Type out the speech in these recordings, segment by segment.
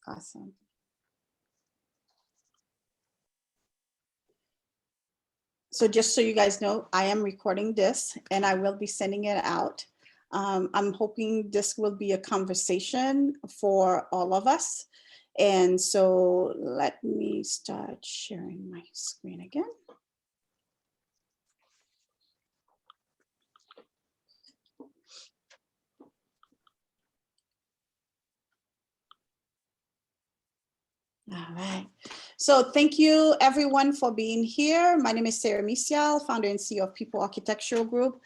Awesome. So just so you guys know, I am recording this and I will be sending it out. I'm hoping this will be a conversation for all of us. And so let me start sharing my screen again. All right. So thank you everyone for being here. My name is Sarah Mitial, founder and CEO of People Architectural Group.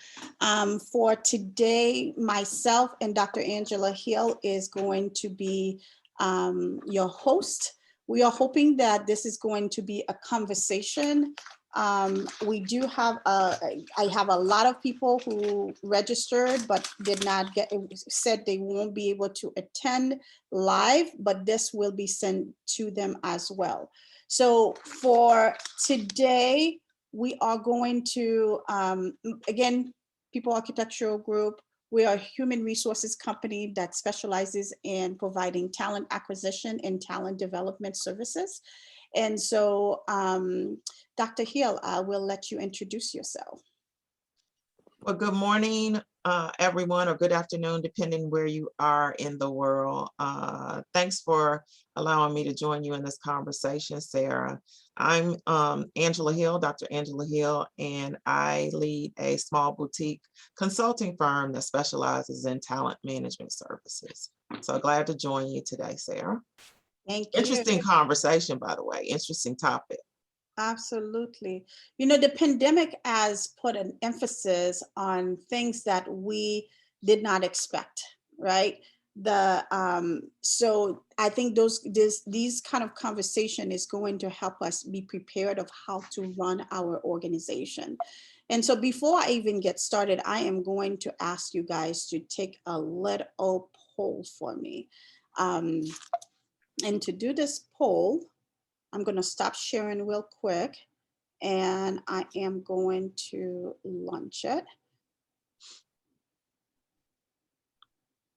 For today, myself and Dr. Angela Hill is going to be your host. We are hoping that this is going to be a conversation. We do have, I have a lot of people who registered but did not get, said they won't be able to attend live, but this will be sent to them as well. So for today, we are going to, again, People Architectural Group, we are a human resources company that specializes in providing talent acquisition and talent development services. And so, Dr. Hill, I will let you introduce yourself. Well, good morning, everyone, or good afternoon, depending where you are in the world. Thanks for allowing me to join you in this conversation, Sarah. I'm Angela Hill, Dr. Angela Hill, and I lead a small boutique consulting firm that specializes in talent management services. So glad to join you today, Sarah. Thank you. Interesting conversation, by the way, interesting topic. Absolutely. You know, the pandemic has put an emphasis on things that we did not expect, right? So I think these kind of conversation is going to help us be prepared of how to run our organization. And so before I even get started, I am going to ask you guys to take a little poll for me. And to do this poll, I'm going to stop sharing real quick and I am going to launch it.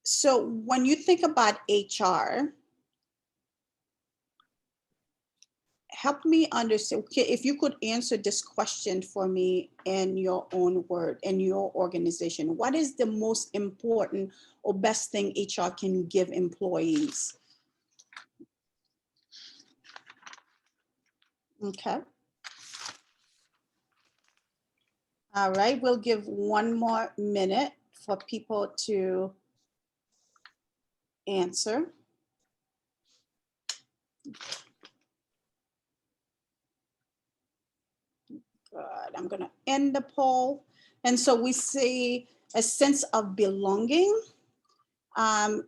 So when you think about HR, help me understand, okay, if you could answer this question for me in your own word, in your organization, what is the most important or best thing HR can give employees? Okay. All right, we'll give one more minute for people to answer. Good. I'm going to end the poll. And so we see a sense of belonging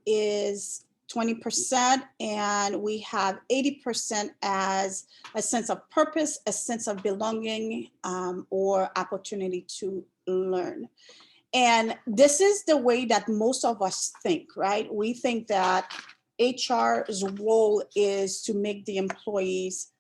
is 20%, and we have 80% as a sense of purpose, a sense of belonging, or opportunity to learn. And this is the way that most of us think, right? We think that HR's role is to make the employees,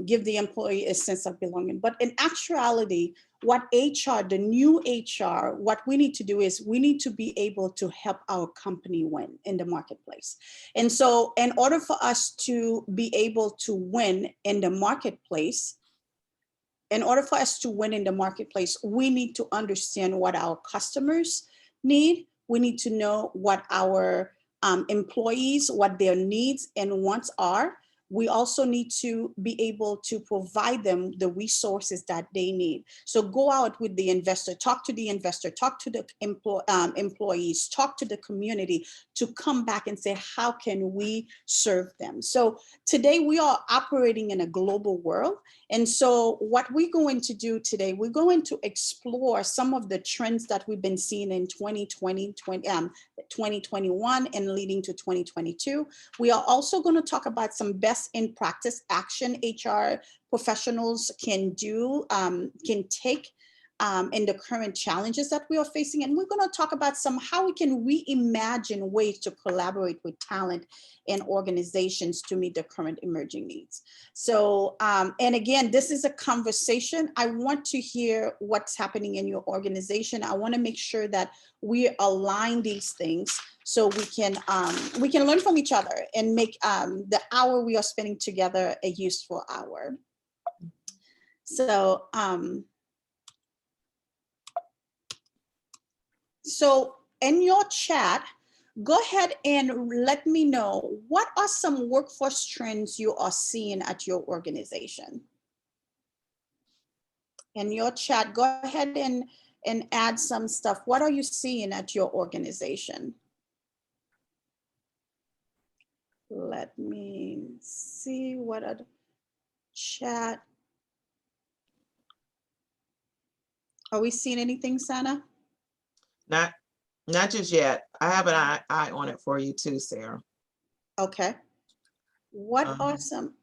give the employee a sense of belonging. But in actuality, what HR, the new HR, what we need to do is we need to be able to help our company win in the marketplace. And so in order for us to be able to win in the marketplace, we need to understand what our customers need. We need to know what our employees, what their needs and wants are. We also need to be able to provide them the resources that they need. So go out with the investor, talk to the investor, talk to the employees, talk to the community to come back and say, how can we serve them? So today we are operating in a global world. And so what we're going to do today, we're going to explore some of the trends that we've been seeing in 2020, 2021 and leading to 2022. We are also going to talk about some best in practice action HR professionals can do, can take and the current challenges that we are facing. And we're going to talk about how we can reimagine ways to collaborate with talent and organizations to meet the current emerging needs. So, and again, this is a conversation. I want to hear what's happening in your organization. I want to make sure that we align these things so we can learn from each other and make the hour we are spending together a useful hour. So in your chat, go ahead and let me know, what are some workforce trends you are seeing at your organization? In your chat, go ahead and add some stuff. What are you seeing at your organization? Let me see what are the chat. Are we seeing anything, Sana? Not just yet. I have an eye on it for you too, Sarah. Okay. What awesome.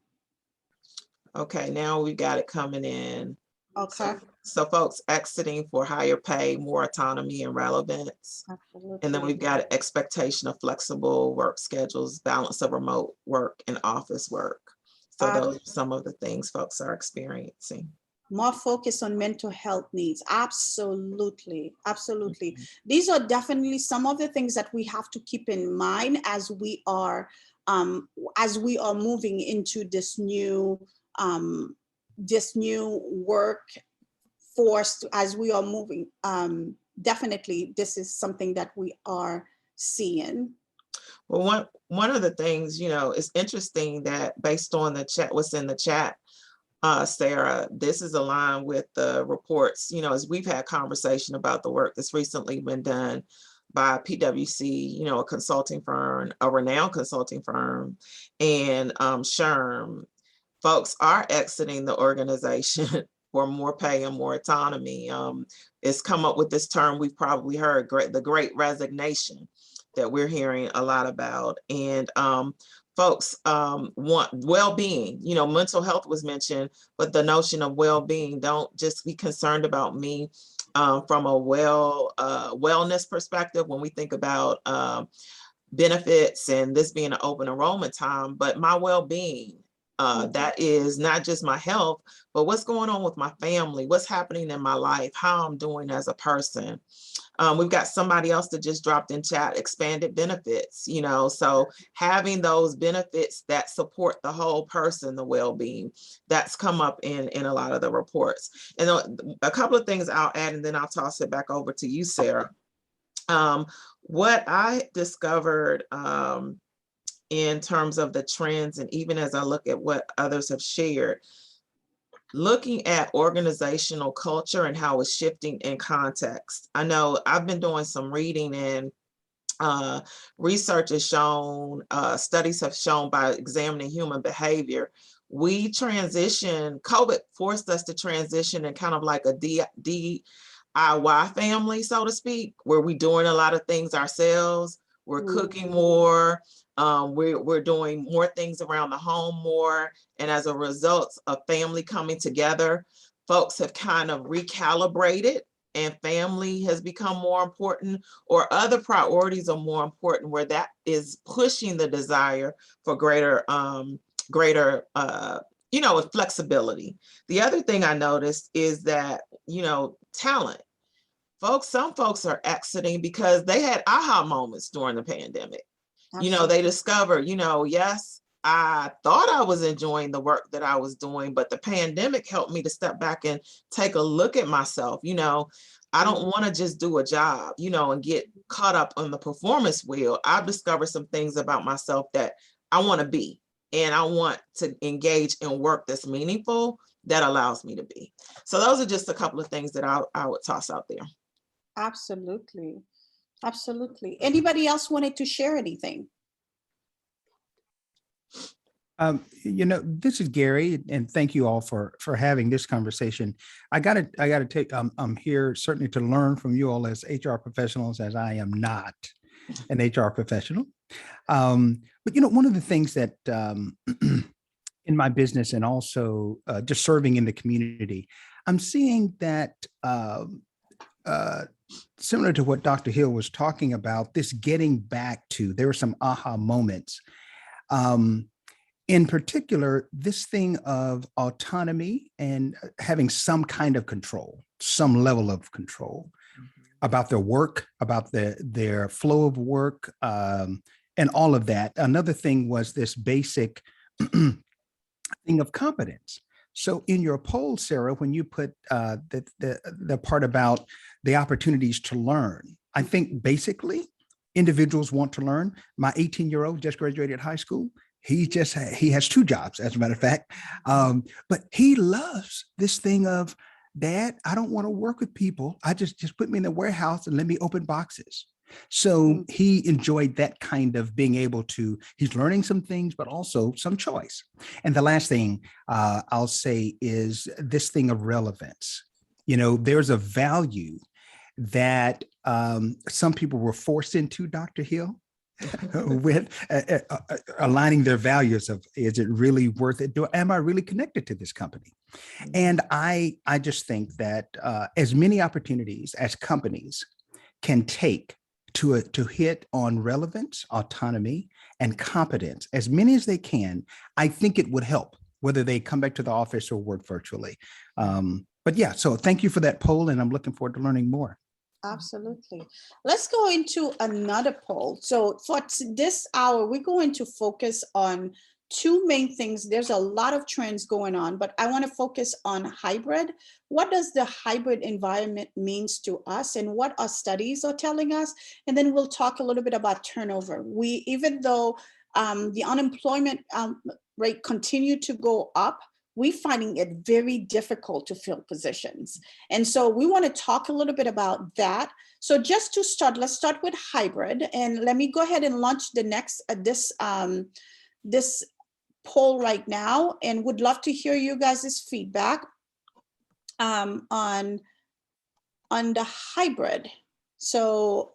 Okay, now we got it coming in. Okay. So folks exiting for higher pay, more autonomy and relevance. Absolutely. And then we've got expectation of flexible work schedules, balance of remote work and office work. So those are some of the things folks are experiencing. More focus on mental health needs. Absolutely. Absolutely. Mm-hmm. These are definitely some of the things that we have to keep in mind as we are moving into this new workforce, as we are moving. Definitely, this is something that we are seeing. Well, one of the things, it's interesting that based on the chat, what's in the chat, Sarah, this is aligned with the reports, as we've had conversation about the work that's recently been done by PwC, a consulting firm, a renowned consulting firm, and SHRM. Folks are exiting the organization for more pay and more autonomy. It's come up with this term we've probably heard, the Great Resignation, that we're hearing a lot about. And folks want well-being. Mental health was mentioned, but the notion of well-being, don't just be concerned about me from a wellness perspective when we think about benefits and this being an open enrollment time, but my well-being. That is not just my health, but what's going on with my family, what's happening in my life, how I'm doing as a person. We've got somebody else that just dropped in chat, expanded benefits, so having those benefits that support the whole person, the well-being, that's come up in a lot of the reports. And a couple of things I'll add, and then I'll toss it back over to you, Sarah. What I discovered in terms of the trends, and even as I look at what others have shared, looking at organizational culture and how it's shifting in context. I know I've been doing some reading, and research has shown, studies have shown by examining human behavior, we transition, COVID forced us to transition in kind of like a DIY family, so to speak, where we're doing a lot of things ourselves. We're cooking more. We're doing more things around the home more. And as a result of family coming together, folks have kind of recalibrated, and family has become more important, or other priorities are more important, where that is pushing the desire for greater flexibility. The other thing I noticed is that, talent. Some folks are exiting because they had aha moments during the pandemic. Absolutely. They discovered, yes, I thought I was enjoying the work that I was doing, but the pandemic helped me to step back and take a look at myself. I don't want to just do a job, and get caught up on the performance wheel. I've discovered some things about myself that I want to be, and I want to engage in work that's meaningful, that allows me to be. So those are just a couple of things that I would toss out there. Absolutely. Absolutely. Anybody else wanted to share anything? This is Gary, and thank you all for having this conversation. I gotta take, I'm here certainly to learn from you all as HR professionals, as I am not an HR professional. But one of the things that in my business, and also just serving in the community, I'm seeing that similar to what Dr. Hill was talking about, this getting back to, there were some aha moments. In particular, this thing of autonomy and having some kind of control, some level of control about their work, about their flow of work, and all of that. Another thing was this basic thing of competence. So in your poll, Sarah, when you put the part about the opportunities to learn, I think basically individuals want to learn. My 18-year-old just graduated high school. He has 2 jobs, as a matter of fact. But he loves this thing of, Dad, I don't want to work with people. I just put me in the warehouse and let me open boxes. So he enjoyed that kind of being able to, he's learning some things, but also some choice. And the last thing I'll say is this thing of relevance. You know, there's a value that some people were forced into, Dr. Hill, with aligning their values of, is it really worth it? Am I really connected to this company? And I just think that as many opportunities as companies can take to hit on relevance, autonomy, and competence, as many as they can, I think it would help, whether they come back to the office or work virtually. But yeah, so thank you for that poll, and I'm looking forward to learning more. Absolutely. Let's go into another poll. So for this hour, we're going to focus on 2 main things. There's a lot of trends going on, but I want to focus on hybrid. What does the hybrid environment means to us, and what our studies are telling us? And then we'll talk a little bit about turnover. Even though the unemployment rate continued to go up, we're finding it very difficult to fill positions. And so we want to talk a little bit about that. So just to start, let's start with hybrid. And let me go ahead and launch the next, this poll right now, and would love to hear you guys' feedback on the hybrid. So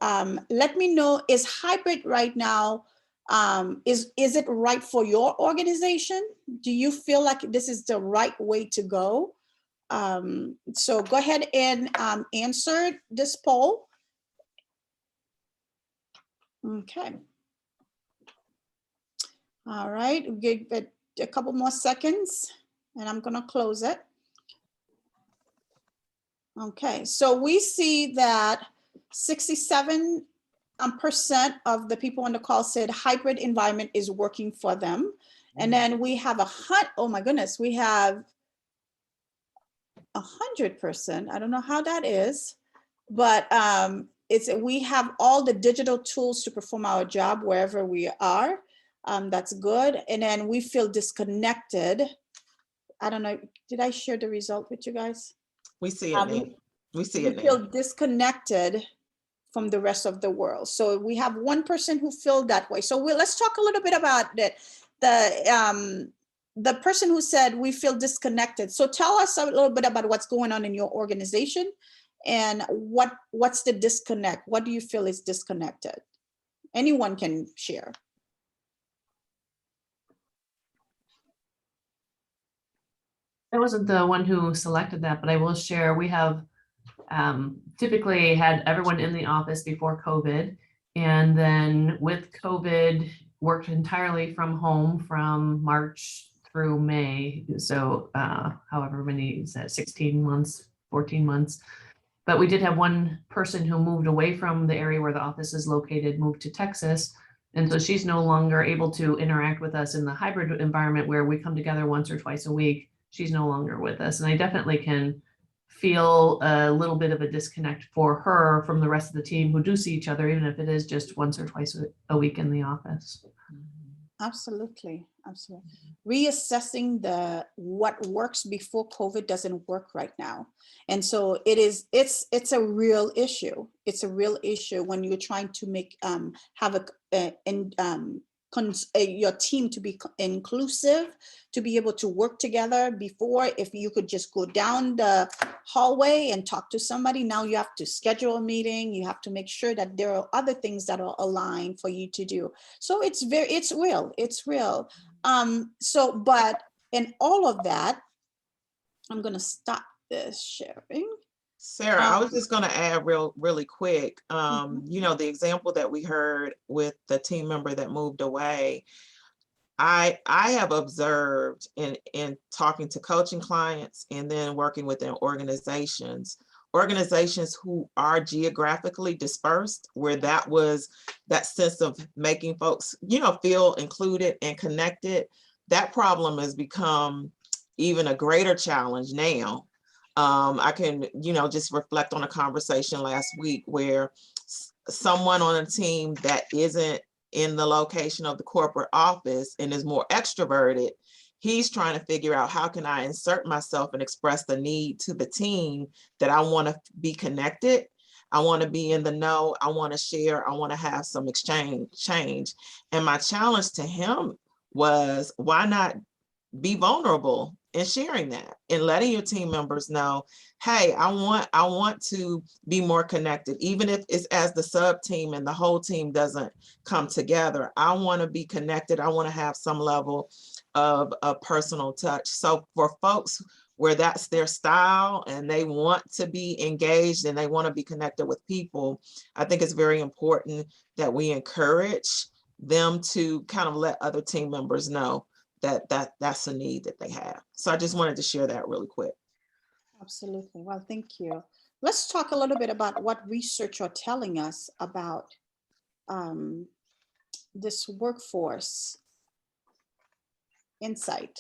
let me know, is hybrid right now, is it right for your organization? Do you feel like this is the right way to go? So go ahead and answer this poll. Okay. All right, we'll give it a couple more seconds and I'm gonna close it. Okay, so we see that 67% of the people on the call said hybrid environment is working for them. And then we have oh my goodness, we have 100%. I don't know how that is, but we have all the digital tools to perform our job wherever we are. That's good. And then we feel disconnected. I don't know, did I share the result with you guys? We see it. We see it. We feel disconnected from the rest of the world. So we have 1% who feel that way. So let's talk a little bit about that. The person who said we feel disconnected. So tell us a little bit about what's going on in your organization and what's the disconnect? What do you feel is disconnected? Anyone can share. I wasn't the one who selected that, but I will share. We have typically had everyone in the office before COVID, and then with COVID worked entirely from home from March through May. So however many, 16 months, 14 months. But we did have one person who moved away from the area where the office is located, moved to Texas. And so she's no longer able to interact with us in the hybrid environment where we come together once or twice a week. She's no longer with us. And I definitely can feel a little bit of a disconnect for her from the rest of the team who do see each other, even if it is just once or twice a week in the office. Absolutely, absolutely. Reassessing what works before COVID doesn't work right now. And so it's a real issue. It's a real issue when you're trying to have your team to be inclusive, to be able to work together. Before, if you could just go down the hallway and talk to somebody, now you have to schedule a meeting. You have to make sure that there are other things that are aligned for you to do. So it's real. But in all of that, I'm going to stop this sharing. Sarah, I was just going to add really quick, you know, the example that we heard with the team member that moved away. I have observed in talking to coaching clients and then working within organizations who are geographically dispersed, where that sense of making folks, you know, feel included and connected. That problem has become even a greater challenge now. I can, you know, just reflect on a conversation last week where someone on a team that isn't in the location of the corporate office and is more extroverted, he's trying to figure out, how can I insert myself and express the need to the team that I want to be connected, I want to be in the know, I want to share, I want to have some change. And my challenge to him was, why not be vulnerable in sharing that and letting your team members know, hey, I want to be more connected, even if it's as the sub team and the whole team doesn't come together. I want to be connected. I want to have some level of a personal touch. So for folks where that's their style and they want to be engaged and they want to be connected with people, I think it's very important that we encourage them to kind of let other team members know that's a need that they have. So I just wanted to share that really quick. Absolutely. Well, thank you. Let's talk a little bit about what research are telling us about this workforce insight.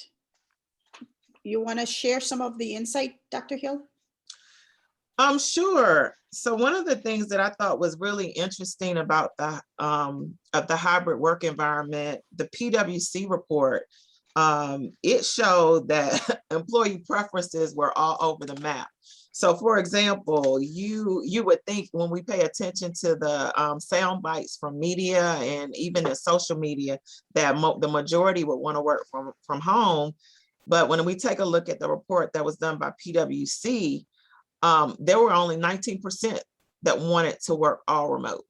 You want to share some of the insight, Dr. Hill? Sure. So one of the things that I thought was really interesting about the hybrid work environment, the PwC report, it showed that employee preferences were all over the map. So for example, you would think, when we pay attention to the sound bites from media and even in social media, that the majority would want to work from home. But when we take a look at the report that was done by PwC, there were only 19% that wanted to work all remote.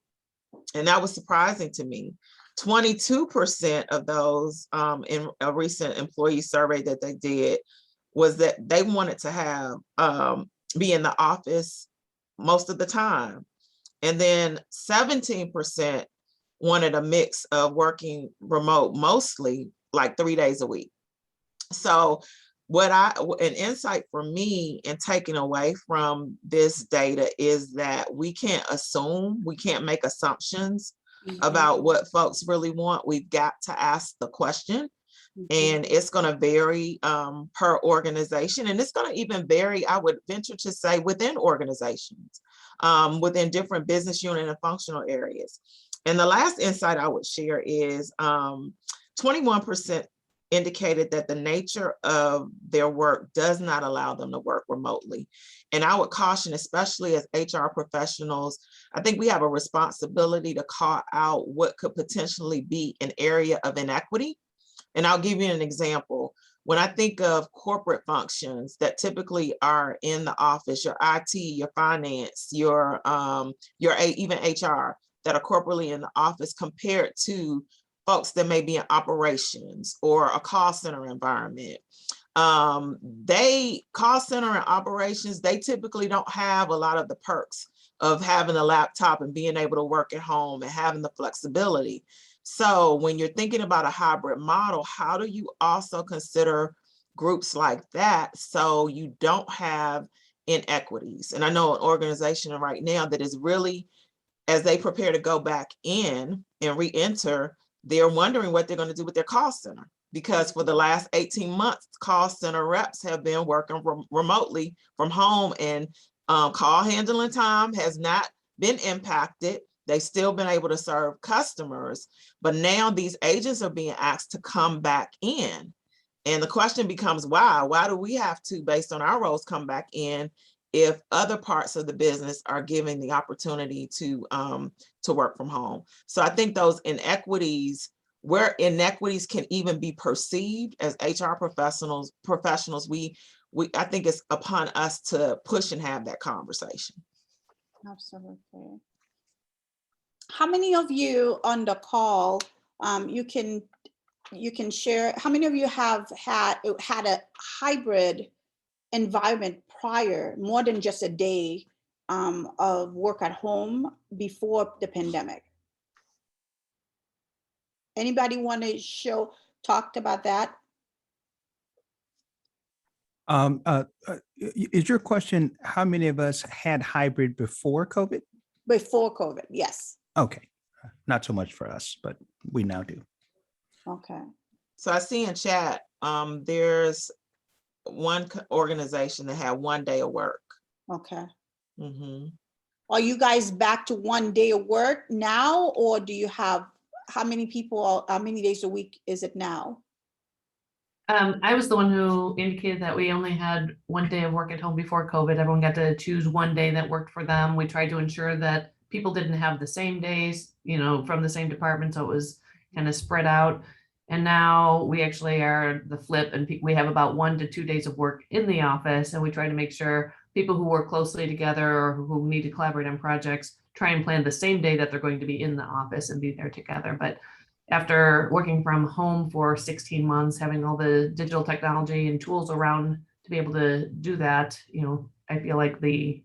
And that was surprising to me. 22% of those in a recent employee survey that they did was that they wanted to have be in the office most of the time. And then 17% wanted a mix of working remote, mostly like 3 days a week. So an insight for me in taking away from this data is that we can't assume, we can't make assumptions about what folks really want. We've got to ask the question, and it's going to vary per organization, and it's going to even vary, I would venture to say, within organizations, within different business unit and functional areas. And the last insight I would share is 21% indicated that the nature of their work does not allow them to work remotely. And I would caution, especially as HR professionals, I think we have a responsibility to call out what could potentially be an area of inequity. And I'll give you an example. When I think of corporate functions that typically are in the office, your IT, your finance, your even HR that are corporately in the office, compared to folks that may be in operations or a call center environment. Call center and operations, they typically don't have a lot of the perks of having a laptop and being able to work at home and having the flexibility. So when you're thinking about a hybrid model, how do you also consider groups like that so you don't have inequities? And I know an organization right now that is really, as they prepare to go back in and re-enter, they're wondering what they're going to do with their call center, because for the last 18 months, call center reps have been working remotely from home, and call handling time has not been impacted. They've still been able to serve customers, but now these agents are being asked to come back in. And the question becomes, why? Why do we have to, based on our roles, come back in if other parts of the business are given the opportunity to work from home? So I think those inequities, where inequities can even be perceived as HR professionals, I think it's upon us to push and have that conversation. Absolutely. How many of you on the call, you can share, how many of you have had a hybrid environment prior, more than just a day of work at home before the pandemic? Anybody want to talked about that? Is your question, how many of us had hybrid before COVID? Before COVID, yes. Okay, not so much for us, but we now do. Okay. So I see in chat, there's one organization that had 1 day of work. Okay. Mhm. Are you guys back to 1 day of work now, or do you have, how many days a week is it now? I was the one who indicated that we only had 1 day of work at home before COVID. Everyone got to choose 1 day that worked for them. We tried to ensure that people didn't have the same days, from the same department, so it was kind of spread out. And now we actually are the flip, and we have about 1 to 2 days of work in the office, and we try to make sure people who work closely together or who need to collaborate on projects try and plan the same day that they're going to be in the office and be there together. But after working from home for 16 months, having all the digital technology and tools around to be able to do that, I feel like the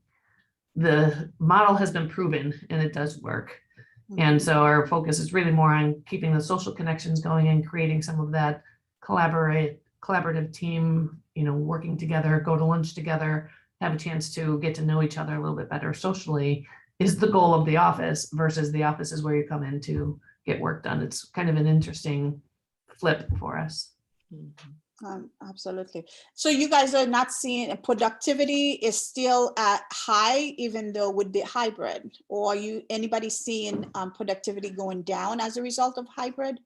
model has been proven and it does work. And so our focus is really more on keeping the social connections going and creating some of that collaborative team, working together, go to lunch together, have a chance to get to know each other a little bit better socially is the goal of the office versus the office is where you come in to get work done. It's kind of an interesting flip for us. Absolutely. So you guys are not seeing productivity is still at high, even though with the hybrid, or are you anybody seeing productivity going down as a result of hybrid?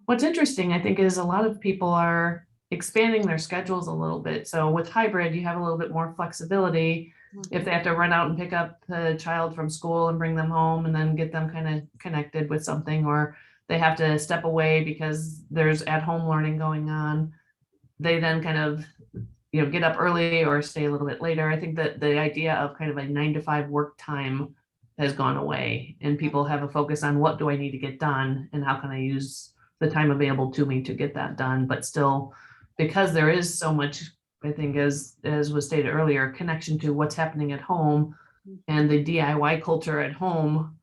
What's interesting, I think, is a lot of people are expanding their schedules a little bit. So with hybrid, you have a little bit more flexibility. If they have to run out and pick up the child from school and bring them home and then get them kind of connected with something, or they have to step away because there's at-home learning going on, they then kind of, get up early or stay a little bit later. I think that the idea of kind of a 9 to 5 work time has gone away, and people have a focus on what do I need to get done and how can I use the time available to me to get that done. But still, because there is so much, I think, as was stated earlier, connection to what's happening at home and the DIY culture at home,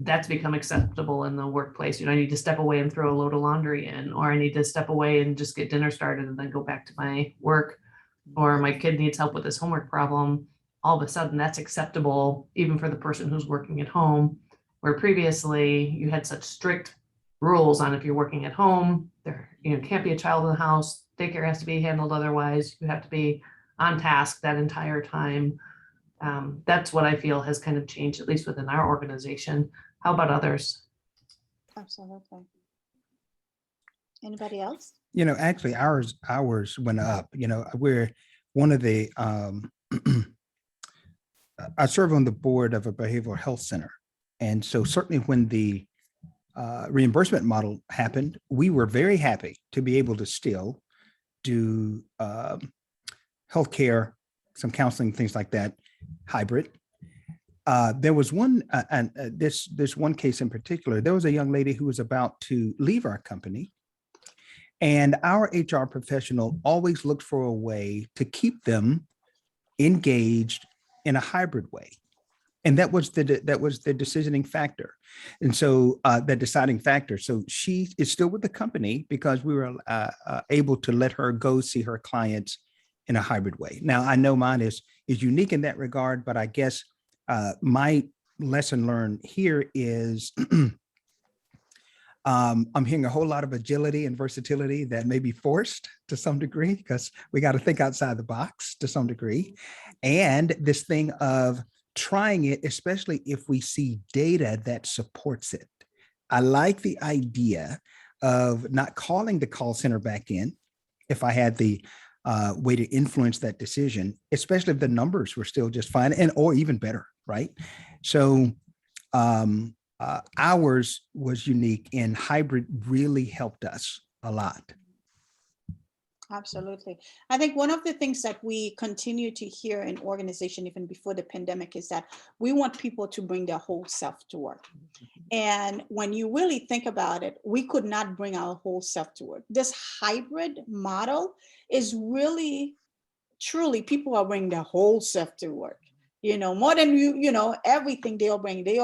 that's become acceptable in the workplace. I need to step away and throw a load of laundry in, or I need to step away and just get dinner started and then go back to my work, or my kid needs help with this homework problem. All of a sudden that's acceptable even for the person who's working at home, where previously you had such strict rules on if you're working at home, there can't be a child in the house, daycare has to be handled otherwise, you have to be on task that entire time. That's what I feel has kind of changed, at least within our organization. How about others? Absolutely. Anybody else? Actually ours went up. We're one of the, I serve on the board of a behavioral health center. And so certainly when the reimbursement model happened, we were very happy to be able to still do healthcare, some counseling, things like that, hybrid. There was one, and this one case in particular, there was a young lady who was about to leave our company, and our HR professional always looked for a way to keep them engaged in a hybrid way. And that was the decisioning factor. And so the deciding factor. So she is still with the company because we were able to let her go see her clients in a hybrid way. Now, I know mine is unique in that regard, but I guess my lesson learned here is I'm hearing a whole lot of agility and versatility that may be forced to some degree because we got to think outside the box to some degree. And this thing of trying it, especially if we see data that supports it. I like the idea of not calling the call center back in if I had the way to influence that decision, especially if the numbers were still just fine or even better, right? So ours was unique, and hybrid really helped us a lot. Absolutely. I think one of the things that we continue to hear in organization, even before the pandemic, is that we want people to bring their whole self to work. And when you really think about it, we could not bring our whole self to work. This hybrid model is really, truly, people are bringing their whole self to work. More than everything they are bringing. They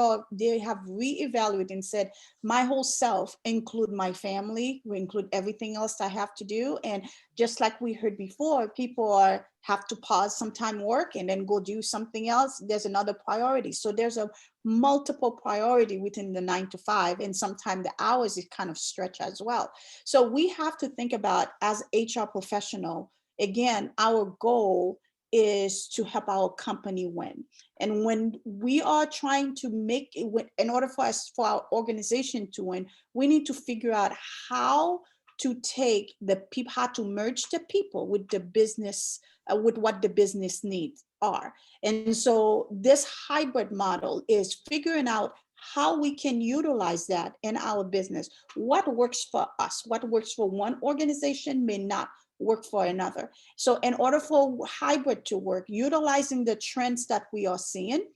have reevaluated and said, my whole self include my family, we include everything else I have to do. And just like we heard before, people have to pause sometime work and then go do something else. There's another priority. So there's a multiple priority within the 9 to 5, and sometimes the hours is kind of stretch as well. So we have to think about, as HR professional, again, our goal is to help our company win. And when we are trying to make it, in order for our organization to win, we need to figure out how to take the people, how to merge the people with the business, with what the business needs are. And so this hybrid model is figuring out how we can utilize that in our business. What works for us, what works for one organization may not work for another. So in order for hybrid to work, utilizing the trends that we are seeing,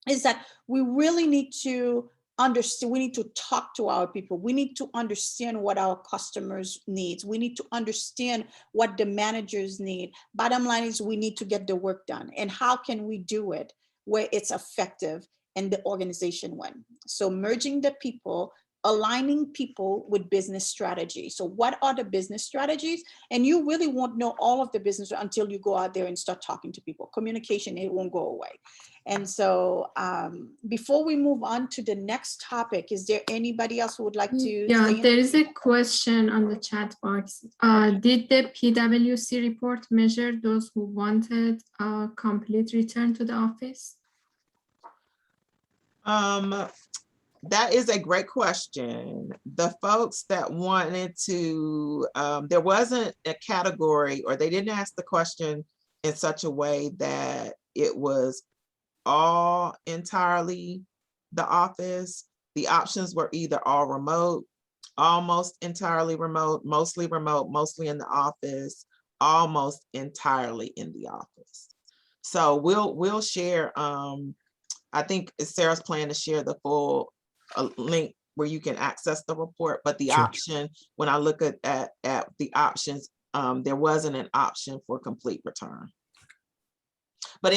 is that we really need to understand, we need to talk to our people. We need to understand what our customers needs. We need to understand what the managers need. Bottom line is, we need to get the work done. And how can we do it where it's effective and the organization win? So merging the people, aligning people with business strategy. So what are the business strategies? And you really won't know all of the business until you go out there and start talking to people. Communication, it won't go away. And so before we move on to the next topic, is there anybody else who would like to? Yeah, there is a question on the chat box. Did the PwC report measure those who wanted a complete return to the office? That is a great question. The folks that wanted to, there wasn't a category, or they didn't ask the question in such a way that it was all entirely the office. The options were either all remote, almost entirely remote, mostly in the office, almost entirely in the office. So we'll share, I think Sarah's plan to share the full link where you can access the report, but the Sure. option, when I look at the options, there wasn't an option for complete return. But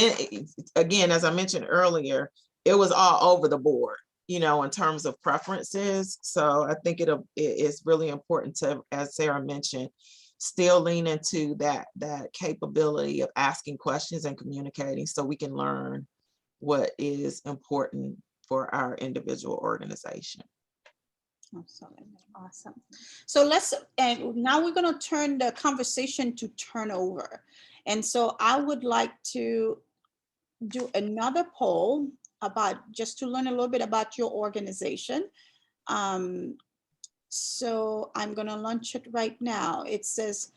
again, as I mentioned earlier, it was all over the board, in terms of preferences. So I think it's really important to, as Sarah mentioned, still lean into that capability of asking questions and communicating, so we can learn what is important for our individual organization. Absolutely. Awesome. So now we're going to turn the conversation to turnover. And so I would like to do another poll just to learn a little bit about your organization. So I'm going to launch it right now. It says,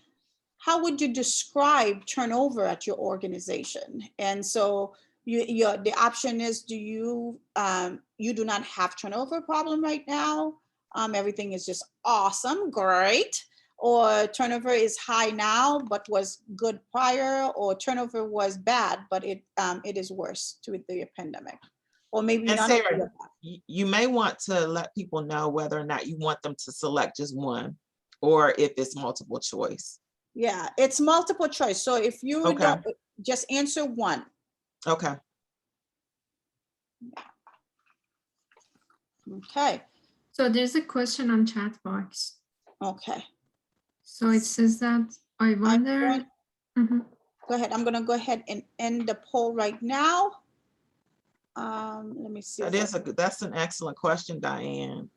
how would you describe turnover at your organization? And so the option is, you do not have turnover problem right now? Everything is just awesome, great. Or turnover is high now, but was good prior, or turnover was bad, but it is worse with the pandemic. Or maybe And not. Sarah, you may want to let people know whether or not you want them to select just one, or if it's multiple choice. Yeah, it's multiple choice. So if you don't, just answer one. Okay. Okay. So there's a question on chat box. Okay. So it says that I wonder. Go ahead. I'm going to go ahead and end the poll right now. Let me see. That's an excellent question, Diane,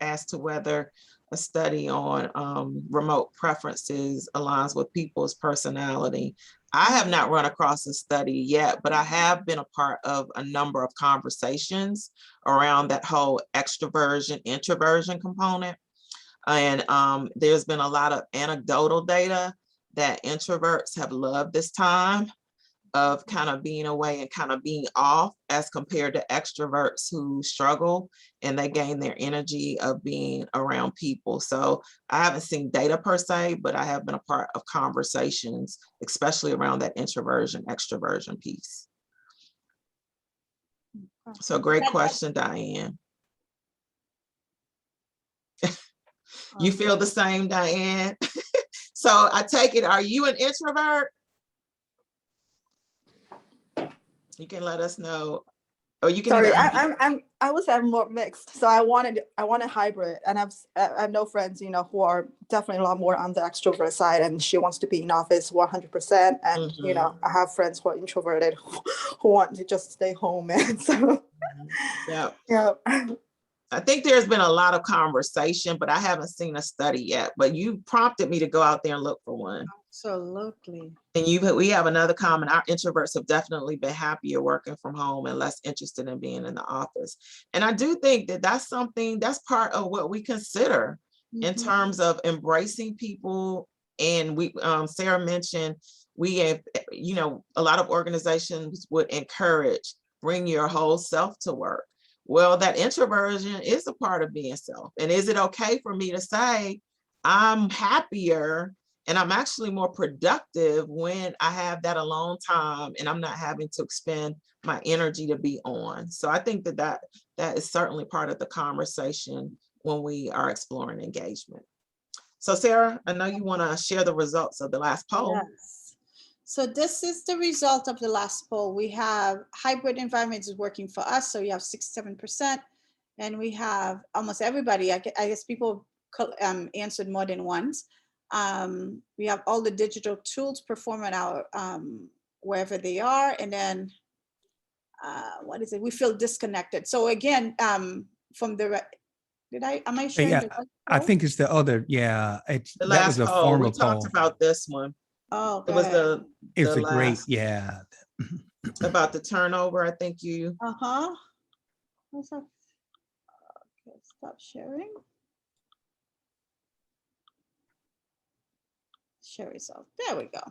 as to whether a study on remote preferences aligns with people's personality. I have not run across a study yet, but I have been a part of a number of conversations around that whole extroversion, introversion component. And there's been a lot of anecdotal data that introverts have loved this time of kind of being away and kind of being off, as compared to extroverts who struggle and they gain their energy of being around people. So I haven't seen data per se, but I have been a part of conversations, especially around that introversion, extroversion piece. So great question, Diane. You feel the same, Diane? So I take it, are you an introvert? You can let us know, or you can. Sorry, I was more mixed. So I wanted hybrid, and I have no friends, who are definitely a lot more on the extrovert side, and she wants to be in office 100%. And I have friends who are introverted who want to just stay home, and so yeah. I think there's been a lot of conversation, but I haven't seen a study yet. But you prompted me to go out there and look for one. Absolutely. And we have another comment. Our introverts have definitely been happier working from home and less interested in being in the office. And I do think that that's something that's part of what we consider in terms of embracing people. And Sarah mentioned, we have, a lot of organizations would encourage bring your whole self to work. Well, that introversion is a part of being self. And is it okay for me to say I'm happier and I'm actually more productive when I have that alone time and I'm not having to expend my energy to be on? So I think that is certainly part of the conversation when we are exploring engagement. So Sarah, I know you want to share the results of the last poll. Yes. So this is the result of the last poll. We have hybrid environments is working for us. So you have 67%, and we have almost everybody. I guess people answered more than once. We have all the digital tools perform at our wherever they are, and then what is it? We feel disconnected. So again, from the am I showing? Yeah, I think it's the other. Yeah, The that was last a poll, former we talked poll. about this one. Oh, It was the It's a great, last, yeah. about the turnover. I think you. What's up? Okay, stop sharing. Share result. There we go.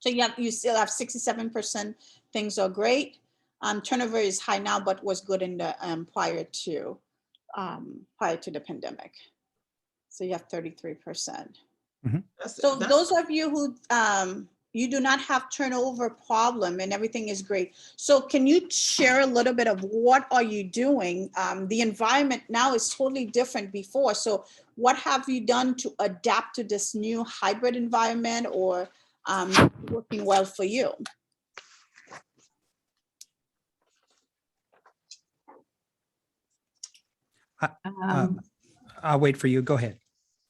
So you still have 67% things are great. Turnover is high now, but was good in the prior to the pandemic. So you have 33%. So those of you who you do not have turnover problem and everything is great. So can you share a little bit of what are you doing? The environment now is totally different before. So what have you done to adapt to this new hybrid environment, or working well for you? I'll wait for you. Go ahead.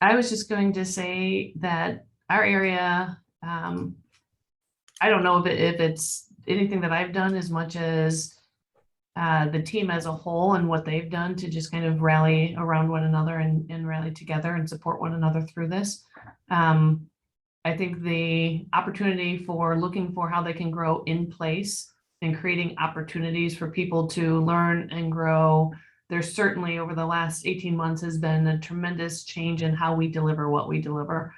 I was just going to say that our area, I don't know if it's anything that I've done as much as the team as a whole and what they've done to just kind of rally around one another and rally together and support one another through this. I think the opportunity for looking for how they can grow in place and creating opportunities for people to learn and grow. There's certainly over the last 18 months has been a tremendous change in how we deliver what we deliver,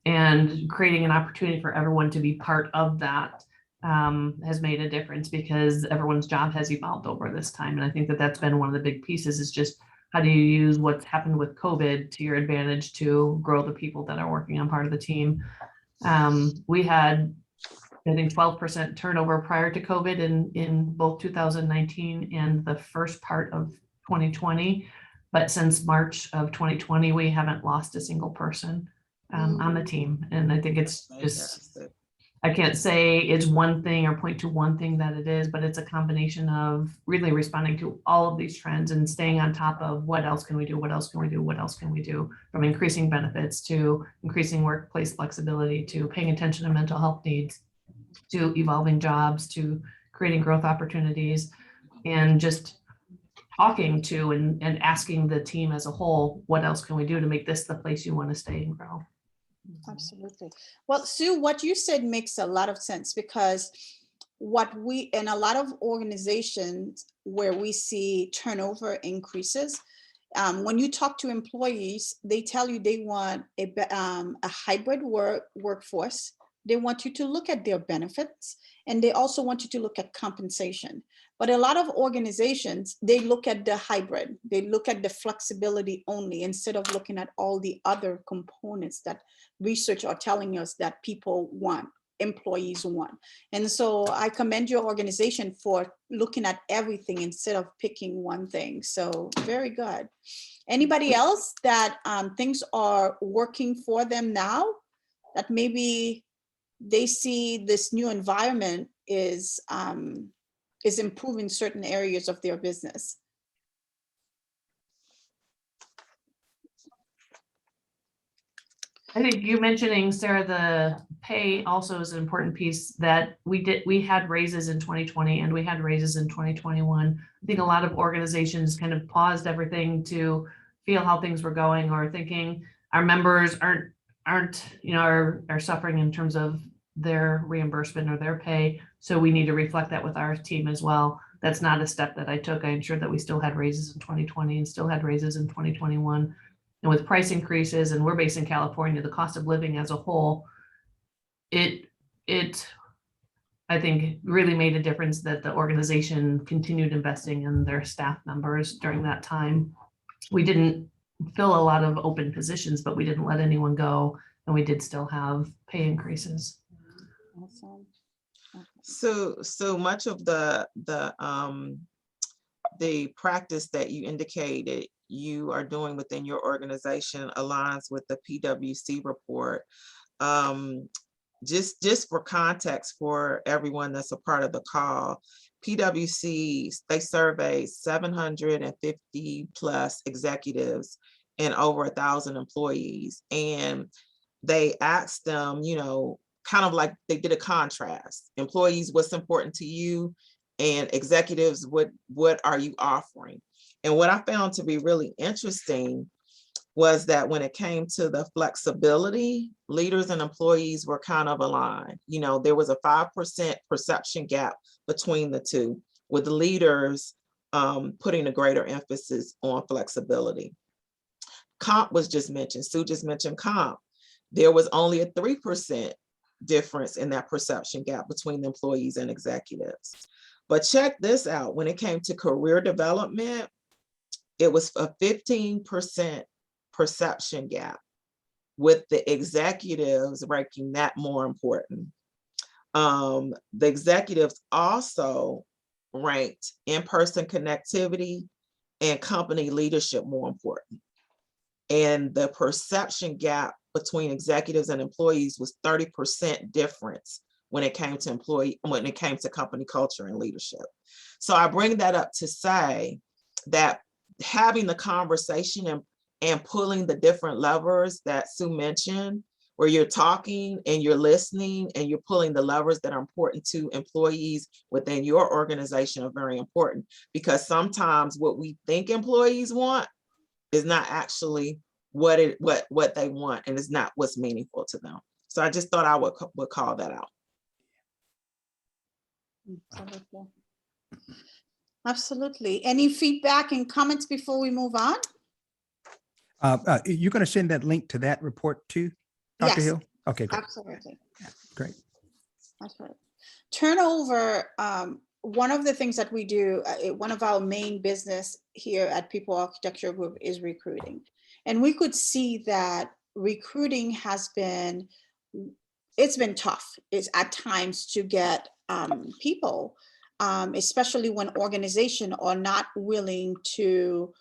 and creating an opportunity for everyone to be part of that has made a difference, because everyone's job has evolved over this time. And I think that that's been one of the big pieces, is just how do you use what's happened with COVID to your advantage to grow the people that are working on part of the team. We had, I think, 12% turnover prior to COVID in both 2019 and the first part of 2020. But since March of 2020, we haven't lost a single person on the team. And I think it's just, I can't say it's one thing or point to one thing that it is, but it's a combination of really responding to all of these trends and staying on top of what else can we do, what else can we do, what else can we do, from increasing benefits to increasing workplace flexibility to paying attention to mental health needs to evolving jobs to creating growth opportunities, and just talking to and asking the team as a whole, what else can we do to make this the place you want to stay and grow? Absolutely. Well, Sue, what you said makes a lot of sense, because what we, in a lot of organizations where we see turnover increases, when you talk to employees, they tell you they want a hybrid workforce they want you to look at their benefits, and they also want you to look at compensation. But a lot of organizations, they look at the hybrid, they look at the flexibility only, instead of looking at all the other components that research are telling us that people want, employees want. And so I commend your organization for looking at everything instead of picking one thing. So very good. Anybody else that things are working for them now, that maybe they see this new environment is improving certain areas of their business? I think you mentioning, Sarah, the pay also is an important piece that we had raises in 2020 and we had raises in 2021. I think a lot of organizations kind of paused everything to feel how things were going, or thinking our members aren't are suffering in terms of their reimbursement or their pay. So we need to reflect that with our team as well. That's not a step that I took. I ensured that we still had raises in 2020 and still had raises in 2021. And with price increases, and we're based in California, the cost of living as a whole, it I think really made a difference that the organization continued investing in their staff members during that time. We didn't fill a lot of open positions, but we didn't let anyone go, and we did still have pay increases. Awesome. So much of the practice that you indicated you are doing within your organization aligns with the PwC report. Just for context for everyone that's a part of the call, PwC, they surveyed 750 plus executives and over 1,000 employees. And they asked them, kind of like they did a contrast. Employees, what's important to you? And executives, what are you offering? And what I found to be really interesting was that when it came to the flexibility, leaders and employees were kind of aligned. There was a 5% perception gap between the two, with the leaders putting a greater emphasis on flexibility. Comp was just mentioned. Sue just mentioned comp. There was only a 3% difference in that perception gap between the employees and executives. But check this out. When it came to career development, it was a 15% perception gap, with the executives ranking that more important. The executives also ranked in-person connectivity and company leadership more important. And the perception gap between executives and employees was 30% difference when it came to company culture and leadership. So I bring that up to say that having the conversation and pulling the different levers that Sue mentioned, where you're talking and you're listening and you're pulling the levers that are important to employees within your organization, are very important, because sometimes what we think employees want is not actually what they want, and it's not what's meaningful to them. So I just thought I would call that out. Absolutely. Any feedback and comments before we move on? You're going to send that link to that report too, Dr. Yes, Hill? Okay, great. absolutely. Great. That's right. Turnover, one of the things that we do, one of our main business here at People Architecture Group is recruiting. And we could see that recruiting has been, it's been tough. It's at times to get people, especially when organizations are not willing to,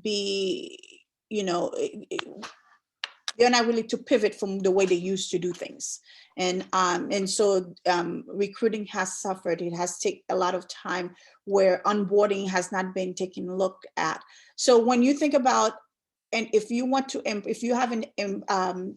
be, they're not willing to pivot from the way they used to do things. And so recruiting has suffered. It has taken a lot of time where onboarding has not been taken a look at. So when you think about, and if you have an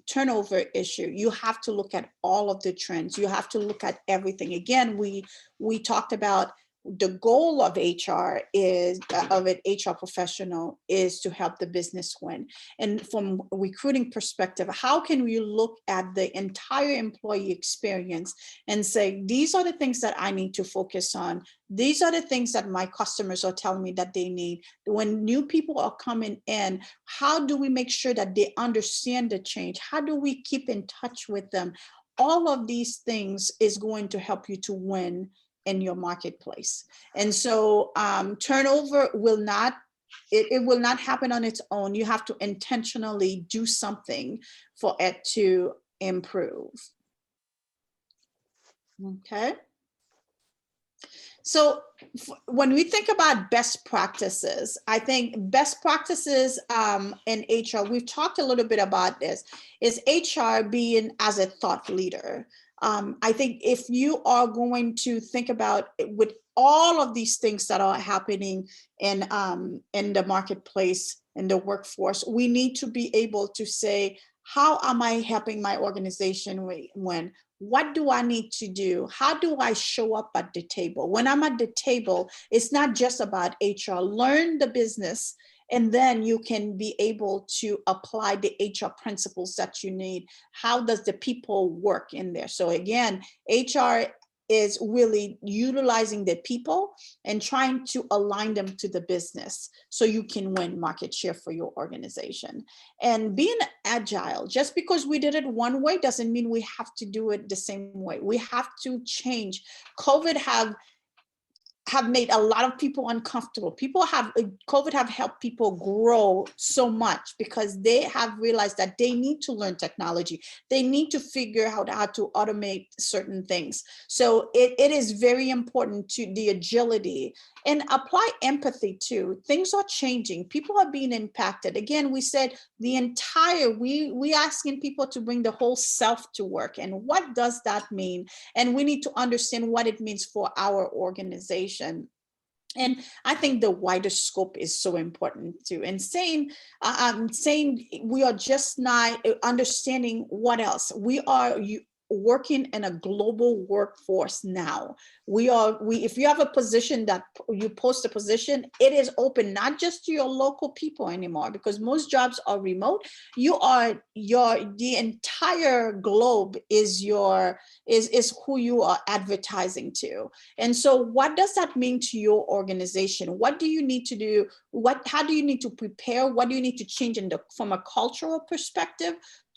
turnover issue, you have to look at all of the trends. You have to look at everything. Again, we talked about the goal of HR is of an HR professional is to help the business win. And from a recruiting perspective, how can we look at the entire employee experience and say, these are the things that I need to focus on. These are the things that my customers are telling me that they need. When new people are coming in, how do we make sure that they understand the change? How do we keep in touch with them? All of these things is going to help you to win in your marketplace. And so turnover will not, it will not happen on its own. You have to intentionally do something for it to improve. Okay. So when we think about best practices, I think best practices in HR, we've talked a little bit about this, is HR being as a thought leader. I think if you are going to think about it, with all of these things that are happening in the marketplace, in the workforce, we need to be able to say, how am I helping my organization win? What do I need to do? How do I show up at the table? When I'm at the table, it's not just about HR. Learn the business, and then you can be able to apply the HR principles that you need. How does the people work in there? So again, HR is really utilizing the people and trying to align them to the business so you can win market share for your organization. And being agile, just because we did it one way doesn't mean we have to do it the same way. We have to change. COVID have made a lot of people uncomfortable. COVID have helped people grow so much because they have realized that they need to learn technology. They need to figure out how to automate certain things. So it is very important to the agility and apply empathy too. Things are changing. People are being impacted. Again, we said the entire, we asking people to bring the whole self to work. And what does that mean? And we need to understand what it means for our organization. And I think the wider scope is so important too. And saying we are just not understanding what else. We are working in a global workforce now. If you have a position that you post a position, it is open not just to your local people anymore, because most jobs are remote. The entire globe is who you are advertising to. And so what does that mean to your organization? What do you need to do? How do you need to prepare? What do you need to change from a cultural perspective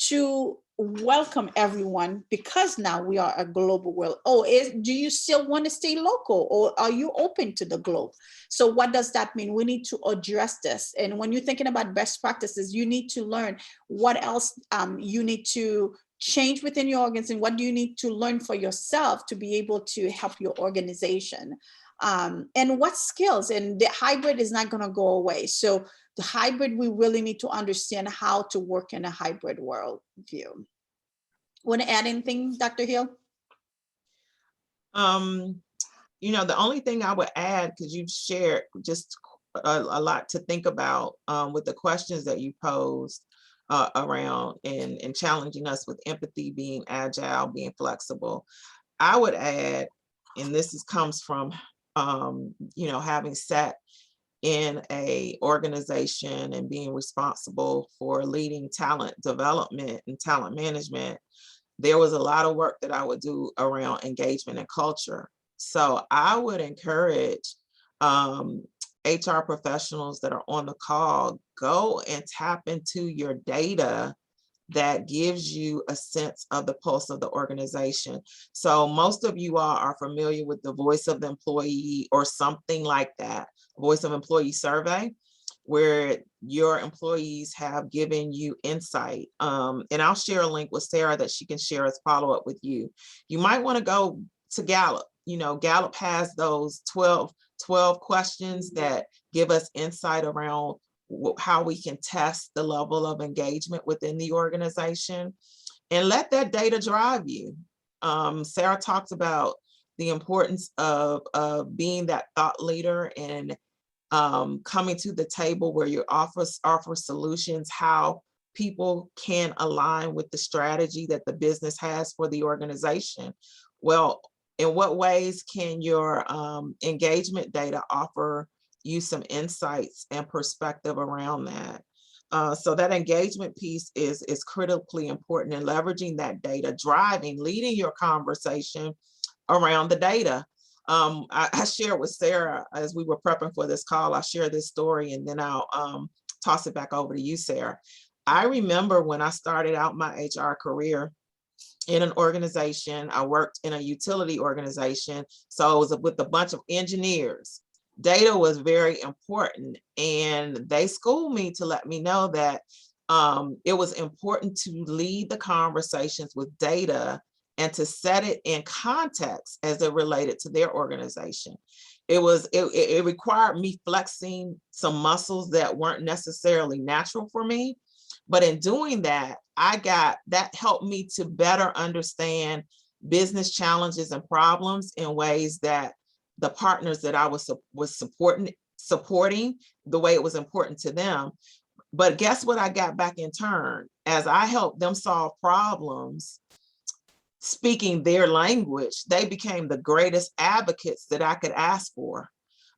to welcome everyone, because now we are a global world? Do you still want to stay local, or are you open to the globe? So what does that mean? We need to address this. And when you're thinking about best practices, you need to learn what else you need to change within your organization. What do you need to learn for yourself to be able to help your organization? And what skills? And the hybrid is not going to go away. So the hybrid, we really need to understand how to work in a hybrid world view. Want to add anything, Dr. Hill? The only thing I would add, because you've shared just a lot to think about with the questions that you posed around and challenging us with empathy, being agile, being flexible. I would add, and this comes from having sat in a organization and being responsible for leading talent development and talent management, there was a lot of work that I would do around engagement and culture. So I would encourage HR professionals that are on the call, go and tap into your data that gives you a sense of the pulse of the organization. So most of you all are familiar with the Voice of the Employee or something like that, Voice of Employee survey, where your employees have given you insight. And I'll share a link with Sarah that she can share as follow-up with you. You might want to go to Gallup. Gallup has those 12 questions that give us insight around how we can test the level of engagement within the organization, and let that data drive you. Sarah talked about the importance of being that thought leader and coming to the table where you offer solutions, how people can align with the strategy that the business has for the organization. Well, In what ways can your engagement data offer you some insights and perspective around that? So that engagement piece is critically important, in leveraging that data, leading your conversation around the data. I shared with Sarah as we were prepping for this call, I share this story and then I'll toss it back over to you, Sarah. I remember when I started out my HR career in an organization, I worked in a utility organization. So it was with a bunch of engineers. Data was very important, and they schooled me to let me know that it was important to lead the conversations with data and to set it in context as it related to their organization. It required me flexing some muscles that weren't necessarily natural for me. But in doing that, that helped me to better understand business challenges and problems in ways that the partners that I was supporting the way it was important to them. But guess what I got back in turn? As I helped them solve problems, speaking their language, they became the greatest advocates that I could ask for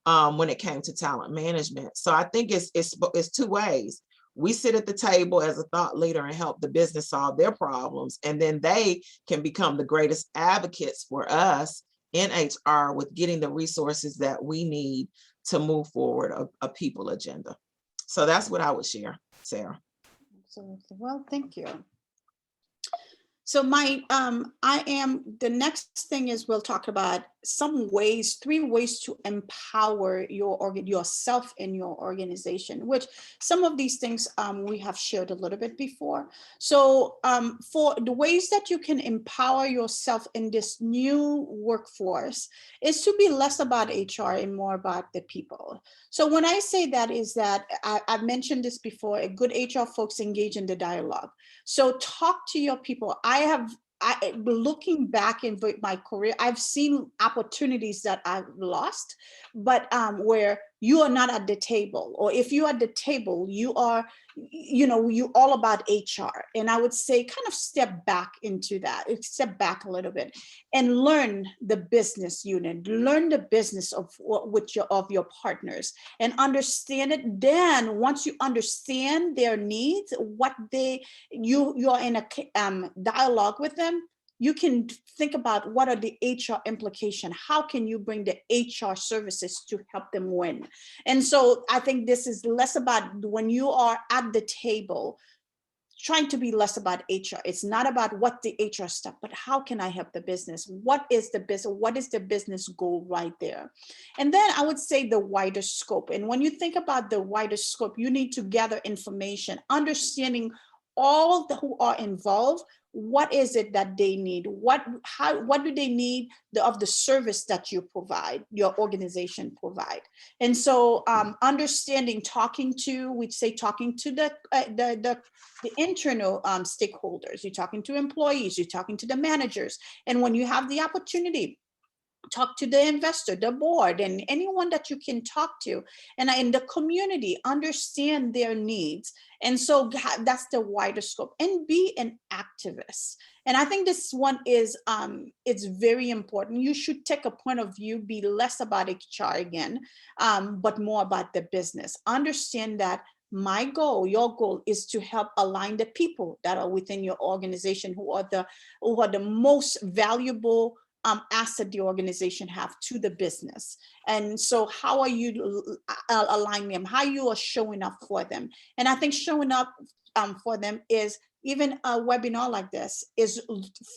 when it came to talent management. So I think it's two ways. We sit at the table as a thought leader and help the business solve their problems, and then they can become the greatest advocates for us in HR with getting the resources that we need to move forward a people agenda. So that's what I would share, Sarah. Absolutely. Well, thank you. So the next thing is we'll talk about three ways to empower yourself in your organization, which some of these things we have shared a little bit before. So for the ways that you can empower yourself in this new workforce is to be less about HR and more about the people. So when I say that is that I've mentioned this before, a good HR folks engage in the dialogue. So talk to your people. Looking back in my career, I've seen opportunities that I've lost, but where you are not at the table, or if you're at the table, you are, you all about HR. And I would say kind of step back into that, step back a little bit and learn the business unit, learn the business of your partners and understand it. Then once you understand their needs, you're in a dialogue with them, you can think about what are the HR implications. How can you bring the HR services to help them win? And so I think this is less about when you are at the table, trying to be less about HR. It's not about what the HR stuff, but how can I help the business? What is the business? What is the business goal right there? And then I would say the wider scope. And when you think about the wider scope, you need to gather information, understanding all who are involved. What is it that they need? What do they need of the service that you provide, your organization provide? And so talking to the internal stakeholders, you're talking to employees, you're talking to the managers. And when you have the opportunity, talk to the investor, the board, and anyone that you can talk to, and in the community, understand their needs. And so that's the wider scope, and be an activist. And I think this one is, it's very important. You should take a point of view, be less about HR again, but more about the business. Understand that your goal is to help align the people that are within your organization, who are the most valuable asset the organization have to the business. And so how are you aligning them? How you are showing up for them? And I think showing up for them is, even a webinar like this, is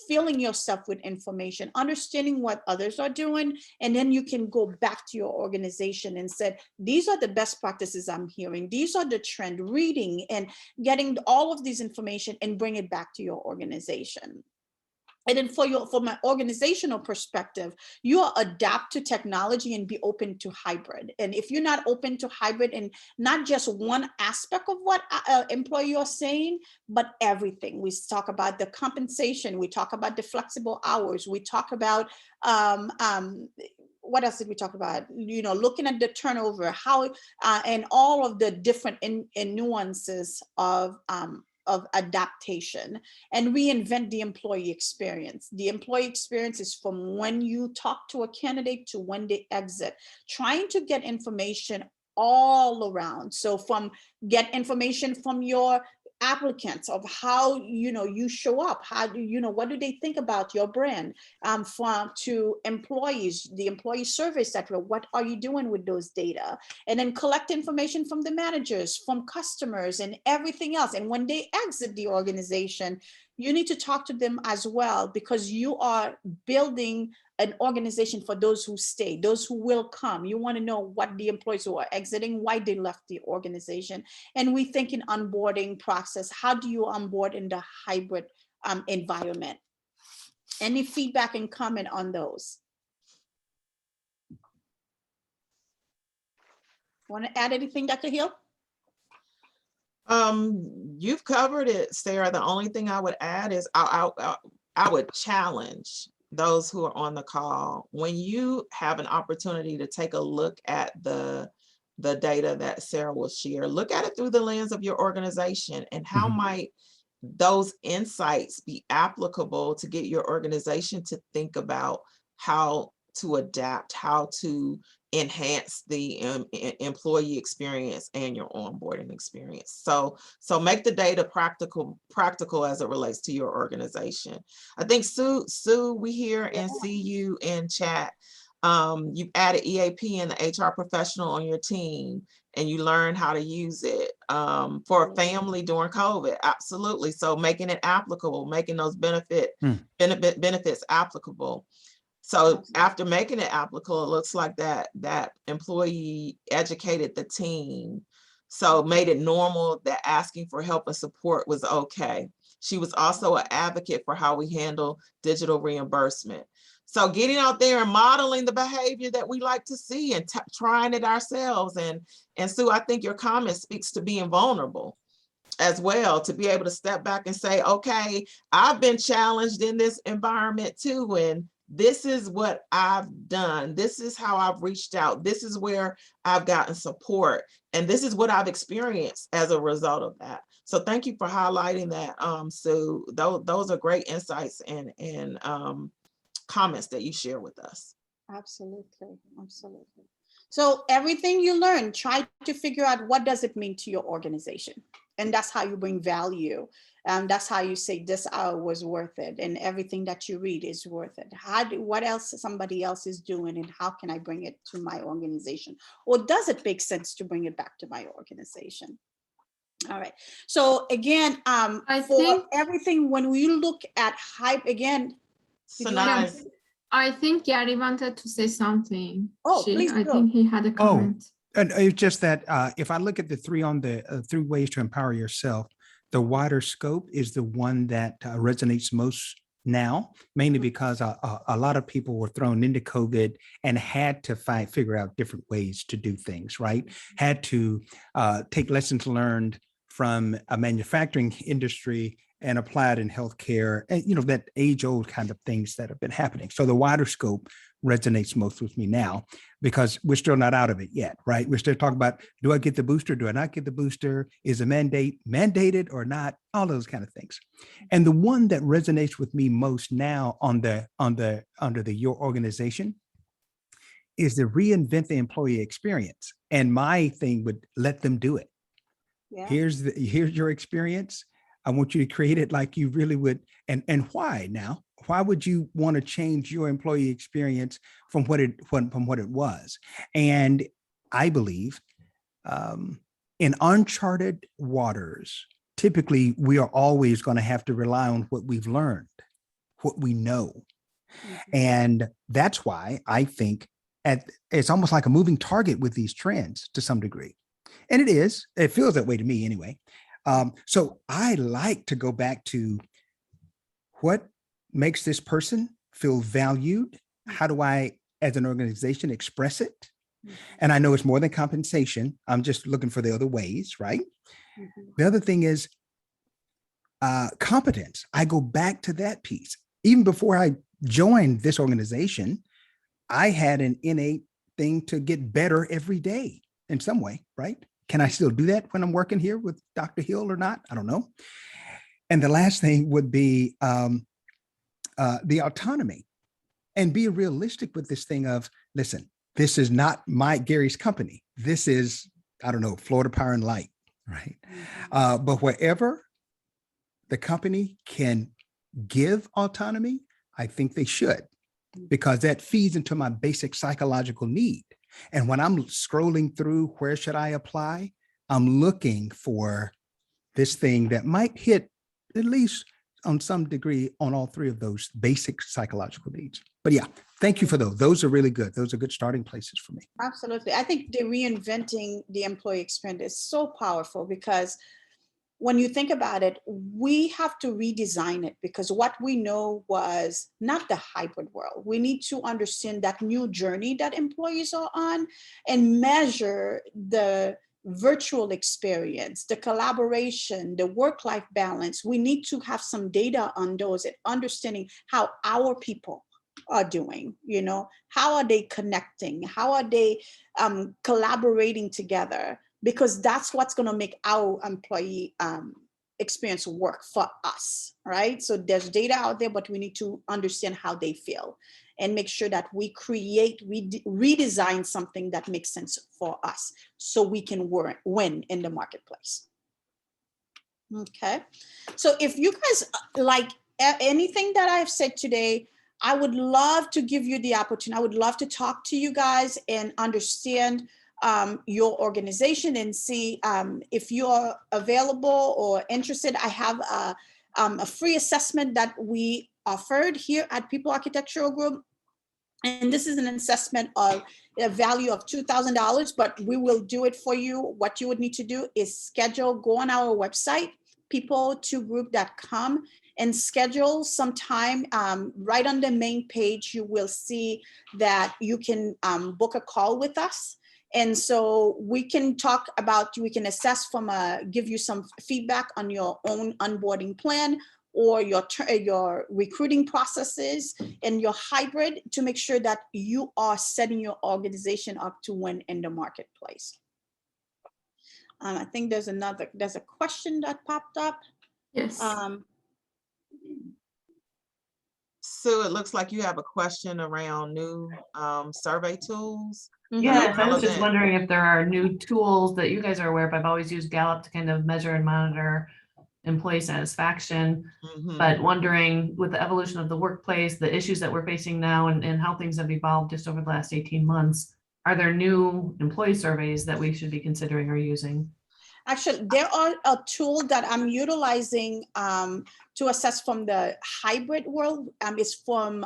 filling yourself with information, understanding what others are doing, and then you can go back to your organization and say, these are the best practices I'm hearing, these are the trend, reading and getting all of these information and bring it back to your organization. And then from an organizational perspective, you adapt to technology and be open to hybrid. And if you're not open to hybrid, and not just one aspect of what employee are saying, but everything. We talk about the compensation, we talk about the flexible hours, we talk about what else did we talk about? Looking at the turnover, how and all of the different nuances of of adaptation and reinvent the employee experience. The employee experience is from when you talk to a candidate to when they exit, trying to get information all around. So from get information from your applicants of how you show up, how do what do they think about your brand, from to employees, the employee survey cetera, what are you doing with those data, and then collect information from the managers, from customers, and everything else. And when they exit the organization, you need to talk to them as well, because you are building an organization for those who stay, those who will come. You want to know what the employees who are exiting, why they left the organization. And we think in onboarding process, how do you onboard in the hybrid environment? Any feedback and comment on those? Want to add anything, Dr. Hill? You've covered it, Sarah. The only thing I would add is I would challenge those who are on the call, when you have an opportunity to take a look at the data that Sarah will share, look at it through the lens of your organization, and how might those insights be applicable to get your organization to think about how to adapt, how to enhance the employee experience and your onboarding experience. So make the data practical as it relates to your organization. I think Sue, we hear and see you in chat. You've added EAP and the HR professional on your team, and you learn how to use it for a family during COVID. Absolutely. So making it applicable, making those benefits applicable. So after making it applicable, it looks like that employee educated the team. So made it normal that asking for help and support was okay. She was also an advocate for how we handle digital reimbursement. So getting out there and modeling the behavior that we like to see and trying it ourselves. And Sue, I think your comment speaks to being vulnerable as well, to be able to step back and say, okay, I've been challenged in this environment too, and this is what I've done. This is how I've reached out. This is where I've gotten support. And this is what I've experienced as a result of that. So thank you for highlighting that, Sue. Those are great insights and comments that you share with us. Absolutely, absolutely. So everything you learn, try to figure out what does it mean to your organization. And that's how you bring value. That's how you say this hour was worth it, and everything that you read is worth it. What else somebody else is doing, and how can I bring it to my organization? Or does it make sense to bring it back to my organization? All right. So again, I for think everything, when we look at hype again. So nice. I think Gary wanted to say something. Oh, please I go. think he had a comment. And it's just that if I look at the three ways to empower yourself, the wider scope is the one that resonates most now, mainly because a lot of people were thrown into COVID and had to figure out different ways to do things, right? Had to take lessons learned from a manufacturing industry and applied in healthcare, and that age-old kind of things that have been happening. So the wider scope resonates most with me now, because we're still not out of it yet, right? We're still talking about, do I get the booster? Do I not get the booster? Is a mandate mandated or not? All those kind of things. And the one that resonates with me most now under your organization is to reinvent the employee experience. And my thing would let them do it. Yeah. Here's your experience. I want you to create it like you really would. And why now? Why would you want to change your employee experience from what it was? And I believe in uncharted waters, typically we are always going to have to rely on what we've learned, what we know. And that's why I think it's almost like a moving target with these trends to some degree. And it feels that way to me anyway. So I like to go back to what makes this person feel valued. How do I, as an organization, express it? And I know it's more than compensation. I'm just looking for the other ways, right? The other thing is competence. I go back to that piece. Even before I joined this organization, I had an innate thing to get better every day in some way, right? Can I still do that when I'm working here with Dr. Hill or not? I don't know. And the last thing would be the autonomy, and be realistic with this thing of, listen, this is not Gary's company. This is, I don't know, Florida Power and Light, right? But wherever the company can give autonomy, I think they should, because that feeds into my basic psychological need. And when I'm scrolling through, where should I apply? I'm looking for this thing that might hit at least on some degree on all three of those basic psychological needs. But yeah, thank you for those. Those are really good. Those are good starting places for me. Absolutely. I think the reinventing the employee experience is so powerful, because when you think about it, we have to redesign it, because what we know was not the hybrid world. We need to understand that new journey that employees are on and measure the virtual experience, the collaboration, the work-life balance. We need to have some data on those and understanding how our people are doing, how are they connecting? How are they collaborating together? Because that's what's going to make our employee experience work for us, right? So there's data out there, but we need to understand how they feel and make sure that we redesign something that makes sense for us so we can win in the marketplace. Okay. So if you guys like anything that I've said today, I would love to give you the opportunity. I would love to talk to you guys and understand your organization and see if you're available or interested. I have a free assessment that we offered here at People Architectural Group. And this is an assessment of a value of $2,000, but we will do it for you. What you would need to do is go on our website, people2group.com, and schedule some time. Right on the main page, you will see that you can book a call with us. And so we can talk about, we can assess give you some feedback on your own onboarding plan or your recruiting processes and your hybrid, to make sure that you are setting your organization up to win in the marketplace. I think there's a question that popped up. Yes. Sue, it looks like you have a question around new survey tools. Yes, I was just wondering if there are new tools that you guys are aware of. I've always used Gallup to kind of measure and monitor employee satisfaction, but wondering with the evolution of the workplace, the issues that we're facing now and how things have evolved just over the last 18 months, are there new employee surveys that we should be considering or using? Actually, there are a tool that I'm utilizing to assess from the hybrid world. It's from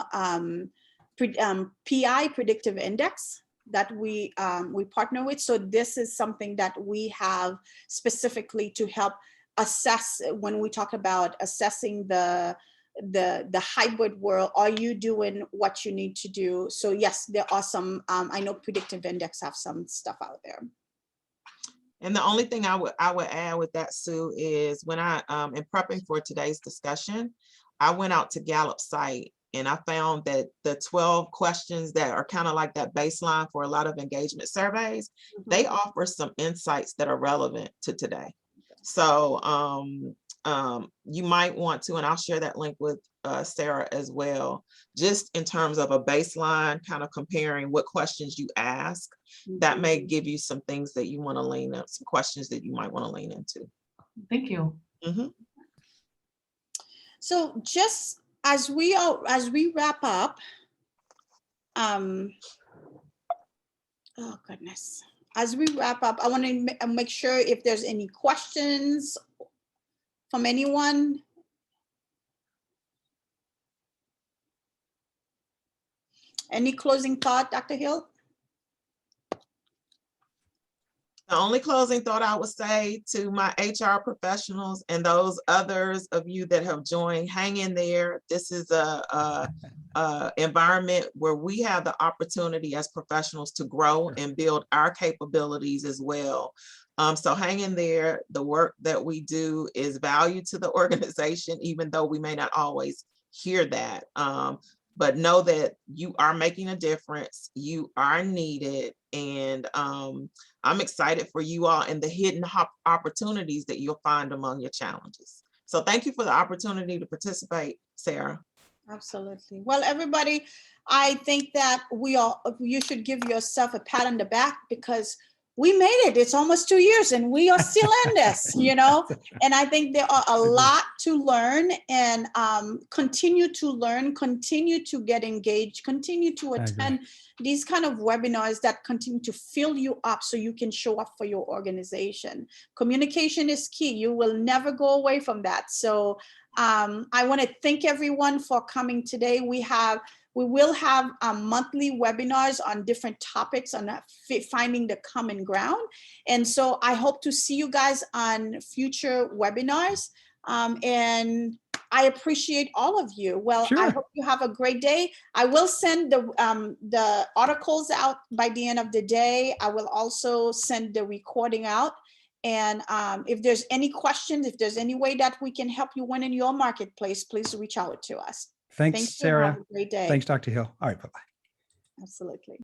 PI Predictive Index that we partner with. So this is something that we have specifically to help assess when we talk about assessing the hybrid world. Are you doing what you need to do? So yes, there are some, I know Predictive Index have some stuff out there. And the only thing I would add with that, Sue, is when I in prepping for today's discussion, I went out to Gallup's site and I found that the 12 questions that are kind of like that baseline for a lot of engagement surveys, they offer some insights that are relevant to today. So you might want to, and I'll share that link with Sarah as well, just in terms of a baseline, kind of comparing what questions you ask, that may give you some things that you want to lean up, some questions that you might want to lean into. Thank you. So just as we wrap up, oh goodness. As we wrap up, I want to make sure if there's any questions from anyone. Any closing thought, Dr. Hill? The only closing thought I would say to my HR professionals and those others of you that have joined, hang in there. This is a environment where we have the opportunity as professionals to grow and build our capabilities as well. So hang in there. The work that we do is valued to the organization, even though we may not always hear that. but know that you are making a difference. You are needed. And I'm excited for you all and the hidden opportunities that you'll find among your challenges. So thank you for the opportunity to participate, Sarah. Absolutely. Well, everybody, I think that you should give yourself a pat on the back because we made it. It's almost 2 years and we are still in this, you know? And I think there are a lot to learn and continue to learn, continue to get engaged, continue to attend these kind of webinars that continue to fill you up so you can show up for your organization. Communication is key. You will never go away from that. So I want to thank everyone for coming today. We will have monthly webinars on different topics on finding the common ground. And so I hope to see you guys on future webinars. And I appreciate all of you. Well, Sure. I hope you have a great day. I will send the articles out by the end of the day. I will also send the recording out. And if there's any questions, if there's any way that we can help you win in your marketplace, please reach out to us. Thanks, Thank you. Sarah. Have a great day. Thanks, Dr. Hill. All right, bye-bye. Absolutely.